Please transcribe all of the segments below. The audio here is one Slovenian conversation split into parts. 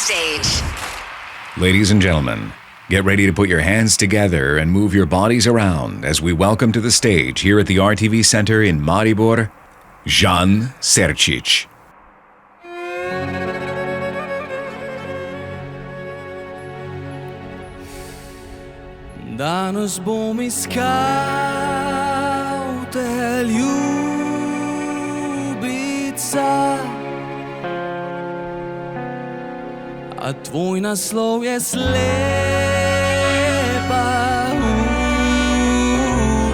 stage. Ladies and gentlemen, get ready to put your hands together and move your bodies around as we welcome to the stage here at the RTV Center in Maribor, Žan Serčić. Danes bom iskal te ljubica, a tvoj naslov je slepa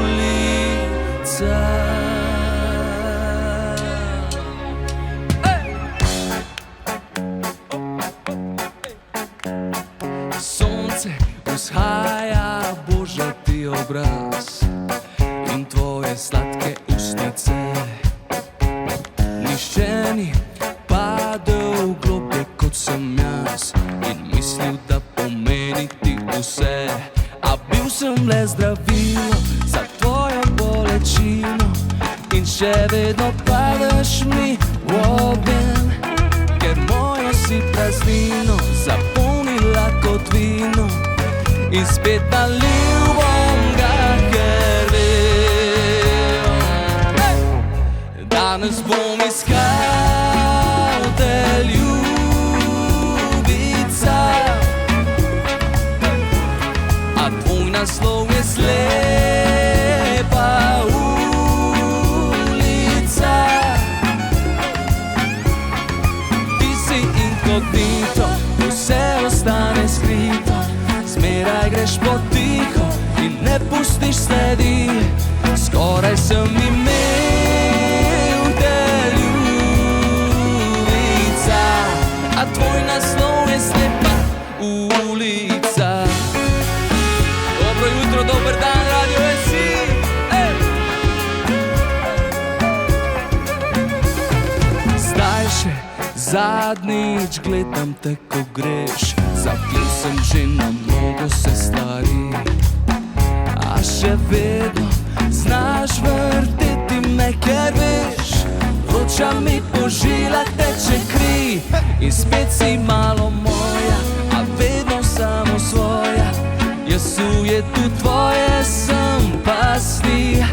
ulica. Sonce vzhaja, božati obraz in tvoje sladke ustnice. Nihče ni padel globlje kot sem jaz in mislil, da pomeni ti vse. A bil sem le zdravilo za tvojo bolečino in še vedno padeš mi v ogen, ker mojo si praznino zapolnila kot vino. In spet nalil bom ga, ker vem, danes bom iskal te ljubica, a tvoj naslov je slepa ulica. Ti si inkognito, vse ostane skrito, zmeraj greš potiho in ne pustiš sledi. Skoraj sem imel te ljubica, a tvoj naslov je slepa ulica. Dobro jutro, dober dan, Radio SI. Zdaj še zadnjič gledam te, ko greš, zapil sem že na mnogo se stvari, a še vedno znaš vrteti me, ker veš, vroča mi po žilah teče kri. In spet si malo moja, a vedno samo svoja. Jaz ujetu tvoje sem pasti,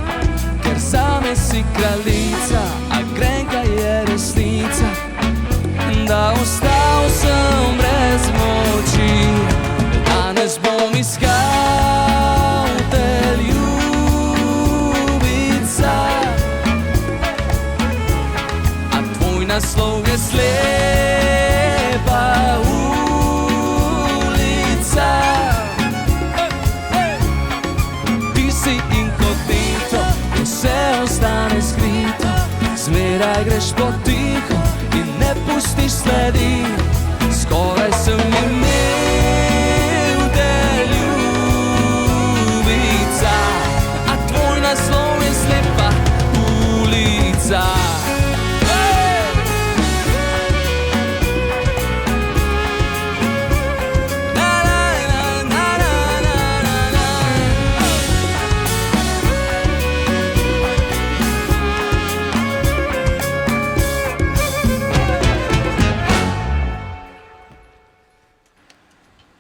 ker zame si kraljica, a grenka je resnica, da ostal sem brez moči. Danes bom iskal te ljubica, a tvoj naslov je slepa ulica. Ti si inkognito, vse ostane skrito, zmeraj greš potiho in ne pustiš sledi. Skoraj sem imel te ljubica, a tvoj naslov je slepa ulica.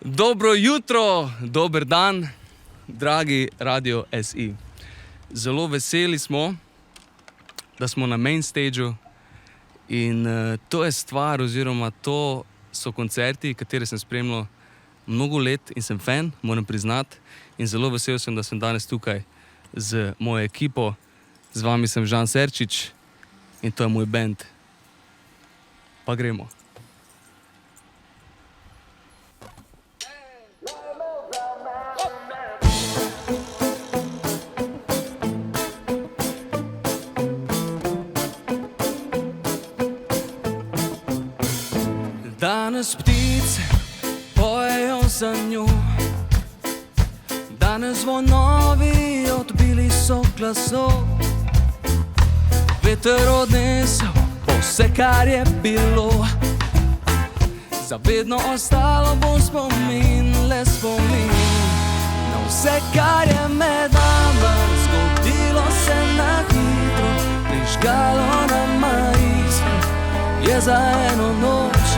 Dobro jutro, dober dan, dragi Radio SI. Zelo veseli smo, da smo na main stageu in to je stvar oziroma to so koncerti, katere sem spremljal mnogo let in sem fan, moram priznati. In zelo vesel sem, da sem danes tukaj z mojo ekipo. Z vami sem Žan Serčić in to je moj band. Pa gremo. Danes ptice pojejo za njo, danes zvonovi odbili so glasov. Veter odnesel vse, kar je bilo, zavedno ostalo bo spomin, le spomin na vse, kar je med nama zgodilo se na hitro, prižgalo nama iskro. Je za eno noč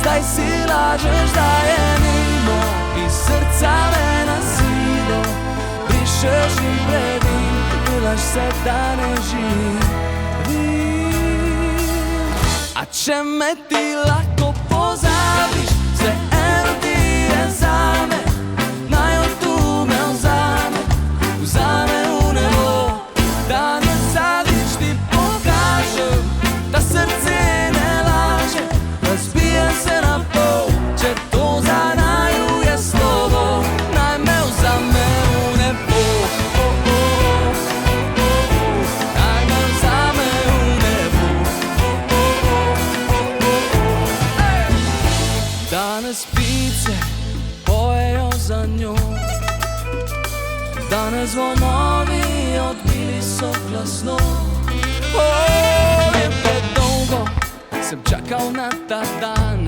zdaj si lažeš, da je mimo iz srca me na silo. Brišeš in predim, delaš se, da ne živim. A če me ti lahko pozabiš, vseeno ti je zame. Naj od tu me vzame v nebo. Danes zadnjič ti pokažem, da srce ne laže. Razbije se na pol, če to za naju je slovo. Naj me vzame v nebo. Naj me vzame v nebo. Danes ptice pojejo za njo. Danes zvonovi odbili so glasno. Je predolgo sem čakal na ta dan.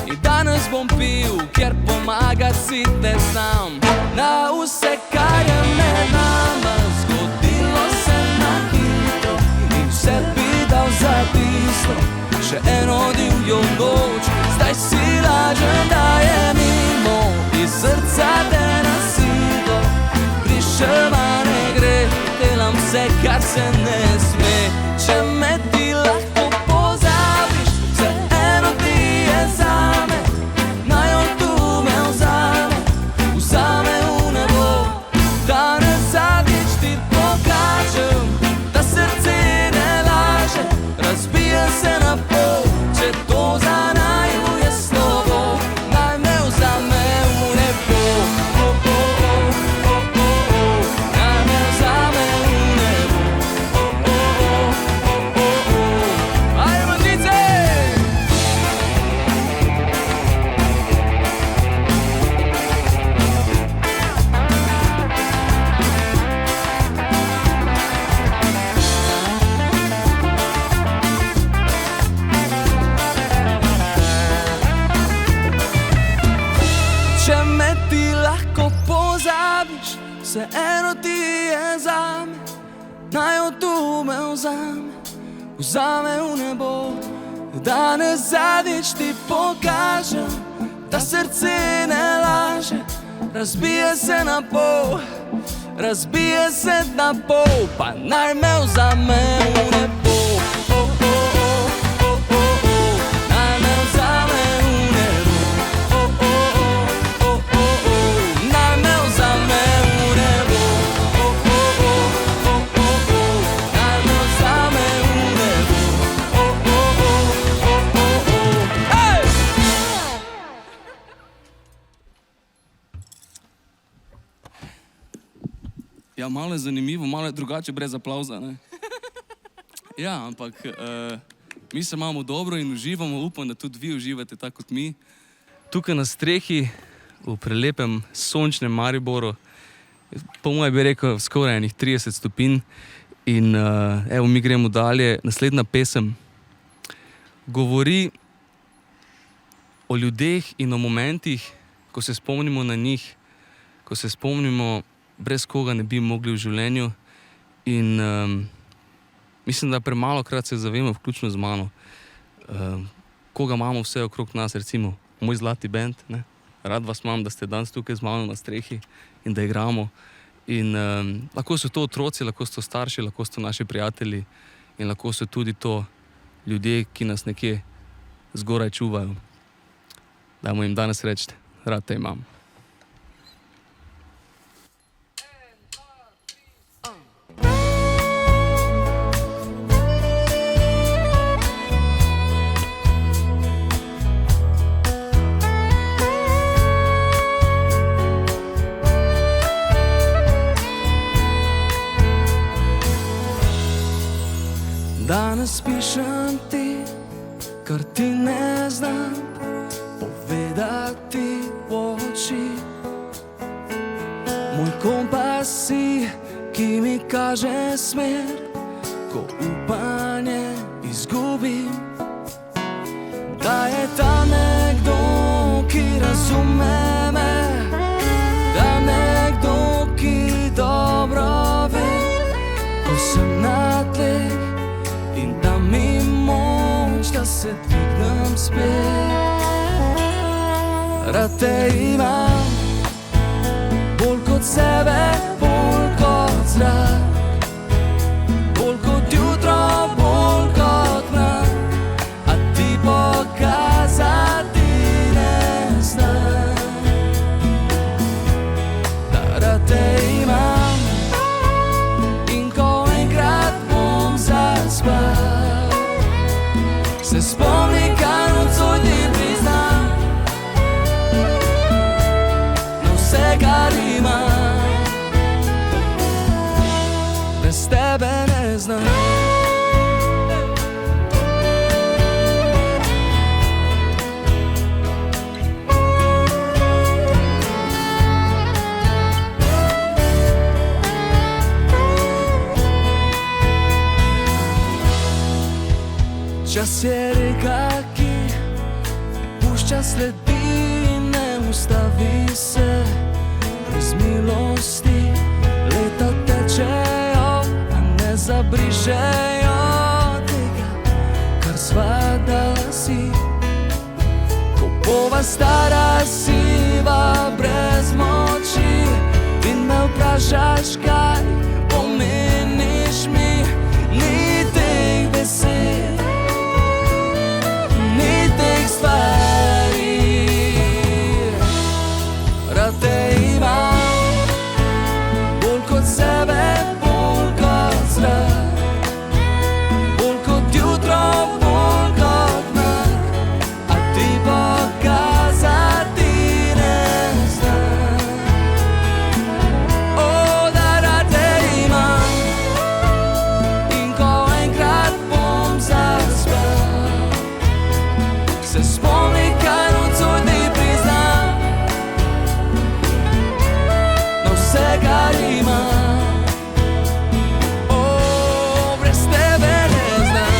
In danes bom pil, ker pomagat si te znam. Na vse, kar je med nama zgodilo se na hitro. In vse bi dal za tisto, še eno divjo noč. Zdaj si lažem, da je mimo iz srca te na silo. Brišem, a ne gre, delam vse, kar se ne sme. Če me ti lahko pozabiš, vseeno ti je zame. Naj od tu me vzame v nebo. Danes zadnjič ti pokažem, da srce ne laže. Razbije se na pol, če to za naju je slovo. Naj me vzame v nebo. Naj me vzame v nebo. Ajde, bandice! Če me ti lahko pozabiš, vseeno ti je zame. Naj od tu me vzame v nebo. Danes zadnjič ti pokažem, da srce ne laže. Razbije se na pol, pa naj me vzame v nebo. Naj me vzame v nebo. Naj me vzame v nebo. Naj me vzame v nebo. Hej! Ja, malo je zanimivo, malo je drugače brez aplavza, ne? Ja, ampak mi se imamo dobro in uživamo, upam, da tudi vi uživate tako kot mi. Tukaj na strehi, v prelepem sončnem Mariboru, po mojem bi rekel skoraj enih 30 stopinj. In evo, mi gremo dalje. Naslednja pesem govori o ljudeh in o momentih, ko se spomnimo na njih, ko se spomnimo, brez koga ne bi mogli v življenju. In mislim, da premalo krat se zavemo, vključno z mano, koga imamo vse okrog nas, recimo moj zlati bend, ne? Rad vas imam, da ste danes tukaj z mano na strehi in da igramo. In lahko so to otroci, lahko so to starši, lahko so to naši prijatelji in lahko so tudi to ljudje, ki nas nekje zgoraj čuvajo. Dajmo jim danes reči, rad te imam. Danes pišem ti, kar ti ne znam povedati v oči. Moj kompas si, ki mi kaže smer, ko upanje izgubim. Da je tam nekdo, ki razume me, da nekdo, ki dobro ve, ko sem na tleh in da mi moč, da se dvignem spet. Rad te imam, bolj kot sebe, bolj kot zrak, bolj kot jutro, bolj kot mrak, a ti pokazati ne znam. Da rad te imam in ko enkrat bom zaspal, se spomni, kaj nocoj ti priznam, na vse, kar imam, brez tebe ne znam. Čas je reka, ki pušča sledi in ne ustavi se. Brez milosti leta tečejo, a ne zabrišejo tega, kar sva dala si. Ko bova stara, siva brez moči in me vprašaš, kaj pomeniš mi, ni teh besed, teh stvari. Rad te imam, bolj kot sebe, bolj kot zrak, bolj kot jutro, bolj kot mrak, a ti pokazati ne znam. O, da rad te imam in ko enkrat bom zaspal, se spomni, kaj nocoj ti priznam, na vse, kar imam, o, brez tebe ne znam.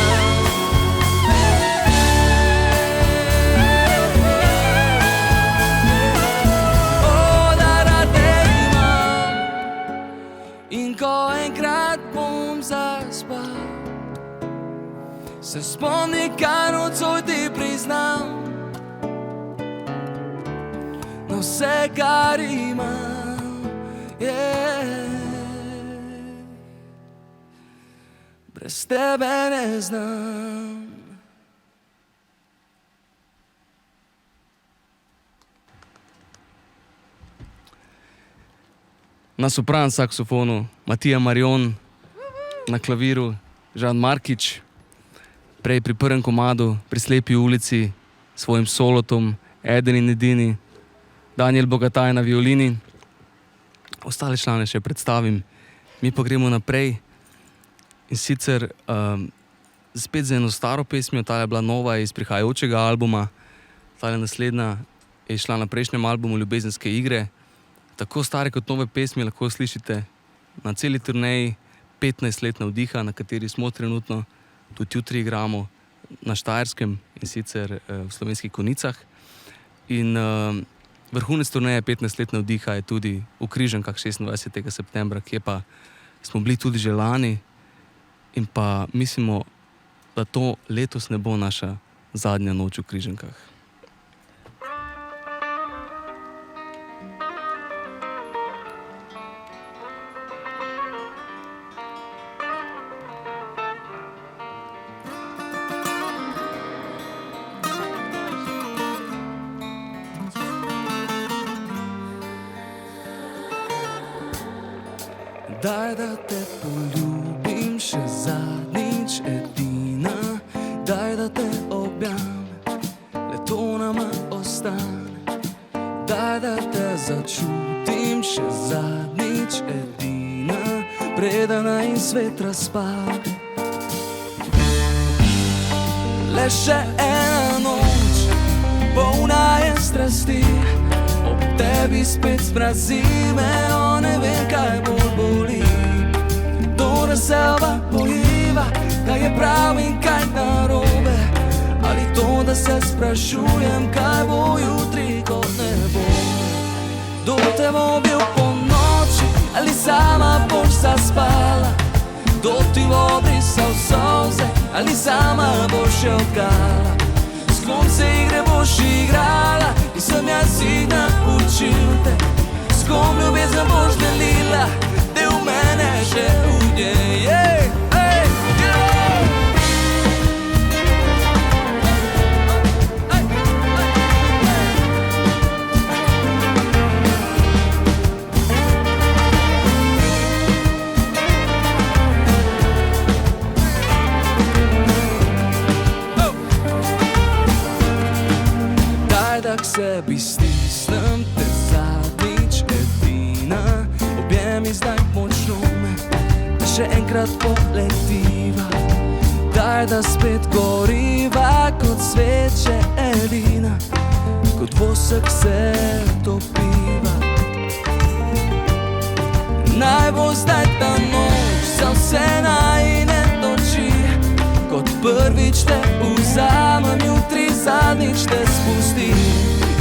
O, da rad te imam in ko enkrat bom zaspal, se spomni, kaj nocoj ti priznam, na vse, kar imam, brez tebe ne znam. Na sopran saksofonu Matija Marion, na klaviru Žan Markič, prej pri prvem komadu Pri slepi ulici s svojim solotom Eden in edini Daniel Bogataj na violini. Ostale člane še predstavim, mi pa gremo naprej in sicer spet z eno staro pesmijo. Ta je bila nova iz prihajajočega albuma, ta naslednja je šla na prejšnjem albumu Ljubezenske igre. Tako stare kot nove pesmi lahko slišite na celi turneji 15 let navdiha, na kateri smo trenutno, tudi jutri igramo na Štajerskem in sicer v Slovenskih Konjicah. In vrhunec turneje 15 let navdiha je tudi v Križankah 26. septembra, kje pa smo bili tudi že lani in pa mislimo, da to letos ne bo naša zadnja noč v Križankah. Daj, da te poljubim še zadnjič, edina. Daj, da te objamem, le to nama ostane. Daj, da te začutim še zadnjič, edina, preden naj svet razpade. Le še ena noč, polna je strasti, ob tebi spet sprazi me, o ne vem, kaj bolj boli. To razselva pojiva, kaj je prav in kaj narobe, ali to, da se sprašujem, kaj bo jutri, kot ne bo. Kdo te bo bil po noči, ali sama boš zaspala? Kdo ti bo brisal solze, ali sama boš še odkala? Sklon boš igrala, ki sem jaz jih naučil te. S kom ljubezen boš delila, del mene še v njej. K sebi stisnem te zadnjič edina, objemi zdaj močno me, da še enkrat poletiva. Daj, da spet goriva kot sveče edina, kot vosek se topiva. Naj bo zdaj ta noč za vse najine oči, kot prvič te vzamem, jutri zadnjič te spustim.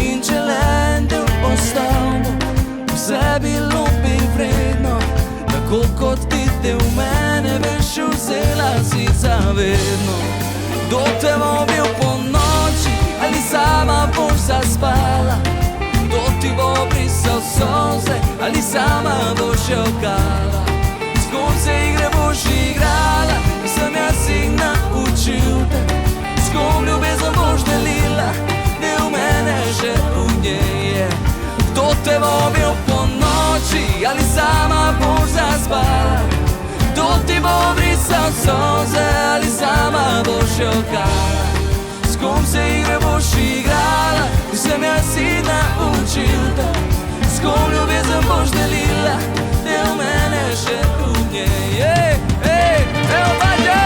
In če le del ostal bo, vse bilo bi vredno, tako kot ti del mene veš vzela si zavedno. Kdo te bo bil po noči, ali sama boš zaspala? Kdo ti bo brisal solze, ali sama boš jokala? S kom se igre boš igrala, ki sem jaz jih naučil te. S kom ljubezen boš delila, del mene še v njej je. Kdo te bo bil po noči, ali sama boš zaspala? Kdo ti bo brisal solze, ali sama boš jokala? S kom se igre boš igrala, ki sem jaz jih naučil te. S kom ljubezen boš delila, del mene še v njej. Evo Badje!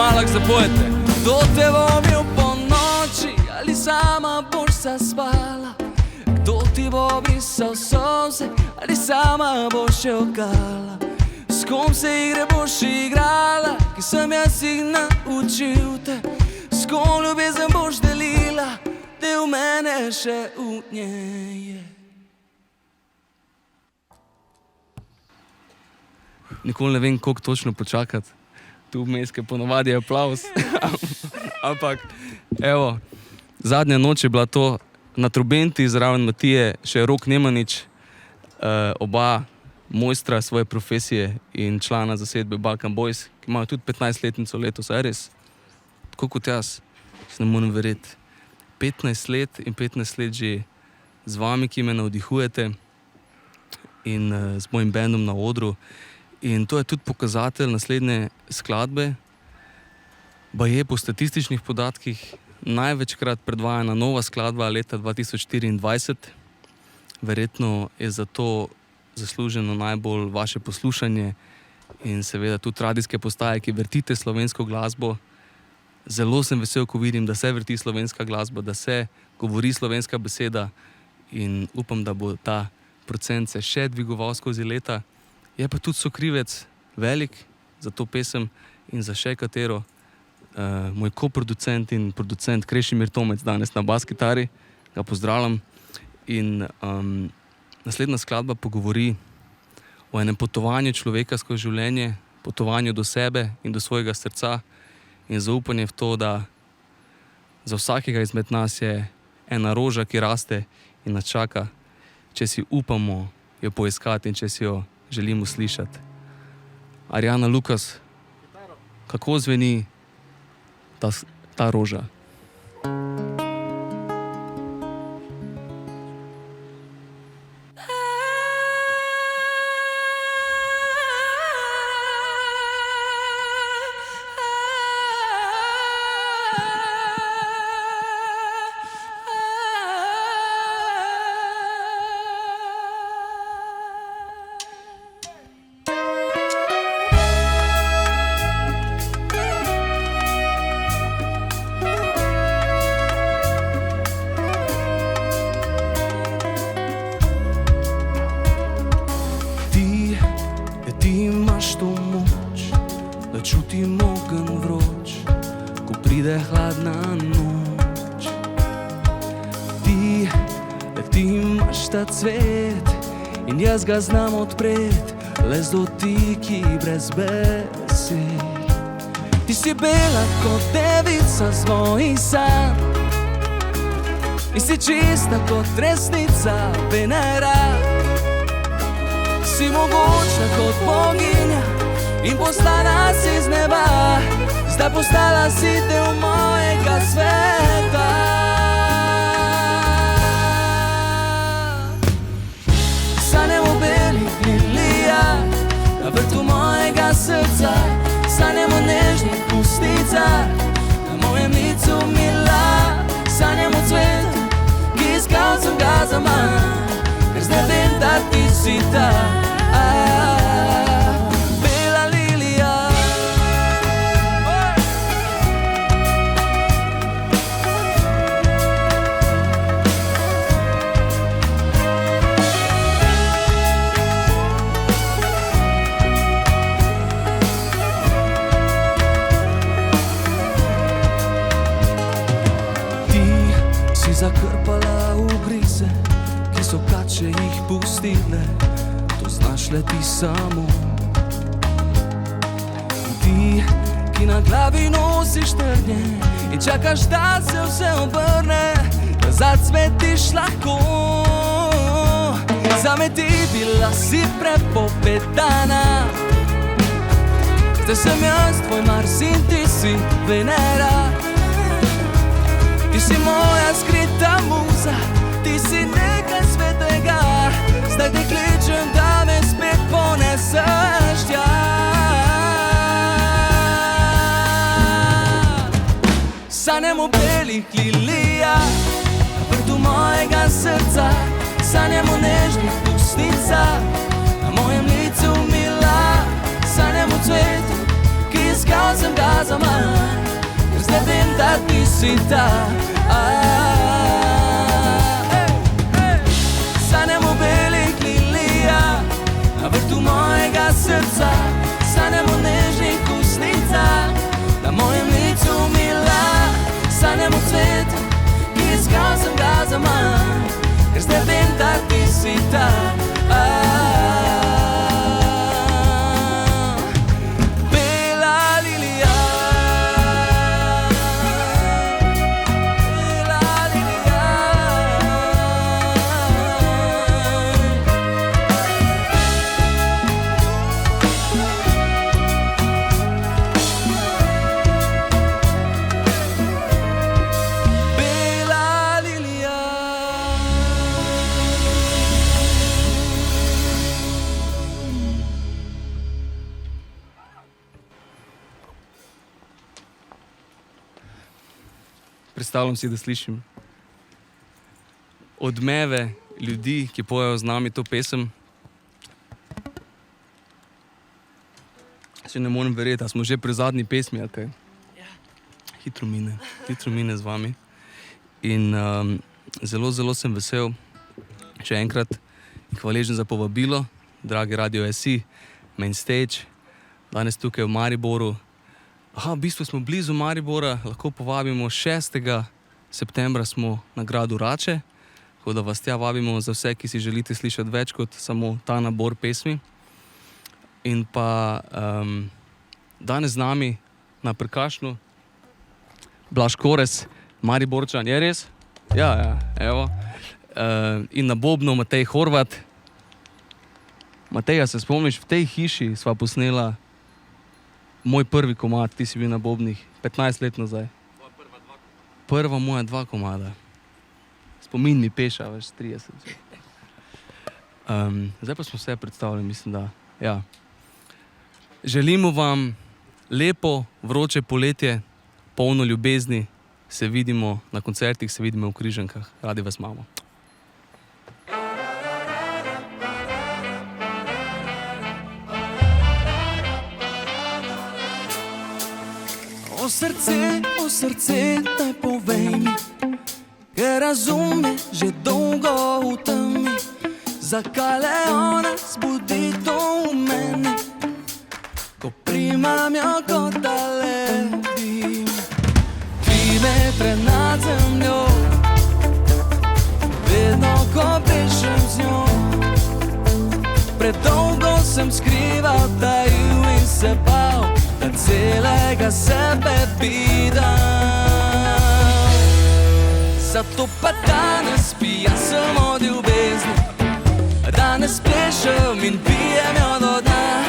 Malak zapojete. Kdo te bo bil po noči, ali sama boš zaspala? Kdo ti bo brisal solze, ali sama boš jokala? S kom se igre boš igrala, ki sem jaz jih naučil te? S kom ljubezen boš delila, del mene še v njej je. Nikoli ne vem, koliko točno počakati. Tu vmes, ker ponovadi je aplavz. Ampak, evo, zadnja noč je bila to na trobenti, zraven Matije, še Rok Nemanič, oba mojstra svoje profesije in člana zasedbe Balkan Boys, ki imajo tudi 15-letnico letos, res? Tako kot jaz, se ne morem verjeti. 15 let in 15 let že z vami, ki me navdihujete in z mojim bandom na odru. In to je tudi pokazatelj naslednje skladbe. Baje po statističnih podatkih največkrat predvajana nova skladba leta 2024. Verjetno je za to zasluženo najbolj vaše poslušanje in seveda tudi radijske postaje, ki vrtite slovensko glasbo. Zelo sem vesel, ko vidim, da se vrti slovenska glasba, da se govori slovenska beseda in upam, da bo ta procent se še dvigoval skozi leta. Je pa tudi sokrivec velik za to pesem in za še katero. Moj koproducent in producent Krešimir Tomec danes na bas kitari, ga pozdravljam. In naslednja skladba pogovori o enem potovanju človeka skozi življenje, potovanju do sebe in do svojega srca in zaupanje v to, da za vsakega izmed nas je ena roža, ki raste in nas čaka, če si upamo jo poiskati in če si jo želimo slišati. Arjana Lukas, kako zveni ta roža? ko pride hladna noč. Ti imaš ta cvet in jaz ga znam odpret, le z dotiki brez besed. Ti si bela kot devica z mojih sanj in si čista kot resnica Venera. Si mogočna kot boginja in postala si z neba, zdaj postala si del mojega sveta. Sanjam o belih lilijah na vrtu mojega srca, sanjam o nežnih ustnicah na mojem licu mila. Sanjam o cvetu, ki iskal sem ga zaman, ker zdaj vem, da ti si ta bela lilija. Zakrpala ugrize, ki so kače jih pustile, to znaš le ti samo. Ti, ki na glavi nosiš trnje in čakaš, da se vse obrne, da zacvetiš lahko. Zame ti bila si prepovedana, zdaj sem jaz tvoj Mars in ti si Venera. Ti si moja skrita muza, ti si nekaj svetega, zdaj te kličem, da me spet poneseš tja. Sanjam o belih lilijah na vrtu mojega srca, sanjam o nežnih ustnicah na mojem licu mila. Sanjam o cvetu, ki iskal sem ga zaman, ker zdaj vem, da ti si ta. Sanjam o belih lilijah na vrtu mojega srca, sanjam o nežnih ustnicah na mojem licu mila. Sanjam o cvetu, ki iskal sem ga zaman, ker zdaj vem, da ti si ta. Predstavljam si, da slišim odmeve ljudi, ki pojejo z nami to pesem. Se ne morem verjeti, a smo že pri zadnji pesmi, ali kaj? Hitro mine z vami. In zelo, zelo sem vesel, še enkrat hvaležen za povabilo, dragi Radio SI, Main Stage, danes tukaj v Mariboru. V bistvu smo blizu Maribora, lahko povabimo 6. septembra smo na gradu Rače, tako da vas tja vabimo za vse, ki si želite slišati več kot samo ta nabor pesmi. In pa danes z nami na perkašnu Blaž Korez, Mariborčan, je res? Ja, evo. In na bobnu Matej Horvat. Mateja, se spomniš, v tej hiši sva posnela moj prvi komad, ti si bil na bobnih 15 let nazaj. Prva moja 2 komada. Spomin mi peša, veš, 30. Zdaj pa smo vse predstavili, mislim, da. Ja. Želimo vam lepo, vroče poletje, polno ljubezni. Se vidimo na koncertih, se vidimo v Križankah. Radi vas imamo. O srce, daj povej mi, ker razume že dolgo v temi, zakaj le ona zbudi to v meni, ko primam jo kot da lebim. metre nad zemljo, vedno ko plešem z njo. Predolgo sem skrival, tajil in se bal, da celega sebe bi dal. Zato pa danes pijan sem od ljubezni, danes plešem in pijem jo do dna.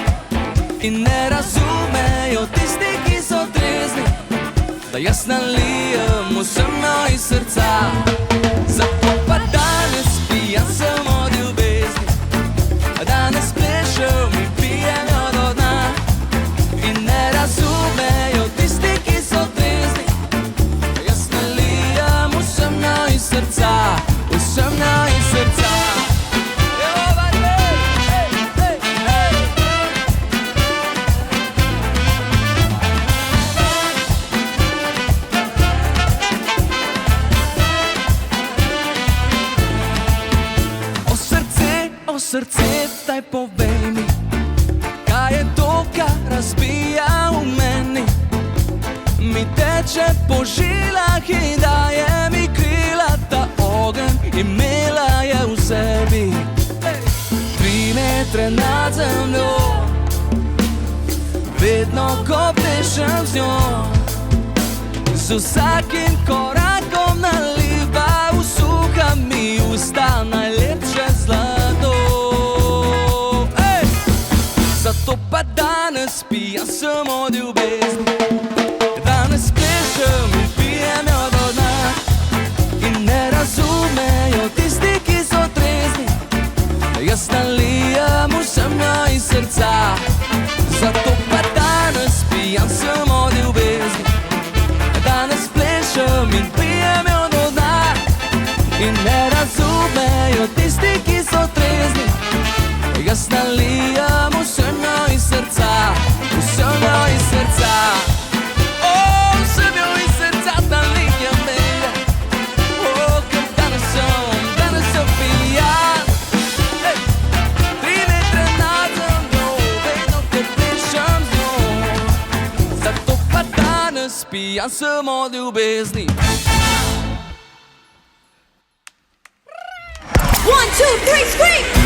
In ne razumejo tisti, ki so trezni, da jaz nalijem vsem jo iz srca. Zato pa danes pijan sem od ljubezni, danes plešem in pijem jo do dna. In ne razumejo tisti, ki so trezni, da jaz nalijem vsem jo iz srca, vsem jo iz srca. Srce, daj povej mi, kaj je to, kar razbija v meni. Mi teče po žilah in daje mi krila, ta ogenj imela je v sebi. 3 metre nad zemljo, vedno ko plešem z njo, z vsakim korakom naliva, usuha mi usta najlepše zlato. Zato pa danes pijan sem od ljubezni, danes plešem in pijem jo do dna. In ne razumejo tisti, ki so trezni, jaz nalijem vsem jo iz srca. Zato pa danes pijan sem od ljubezni, danes plešem in pijem jo do dna. In ne razumejo tisti, ki so trezni, jaz nalijem vsem jo iz srca, vsem jo iz srca. Vsem jo iz srca nalijem, baby. Ker danes sem pijan. 3 metre nad zemljo, vedno ko plešem z njo. Zato pa danes pijan sem od ljubezni. 1, 2, 3, scream!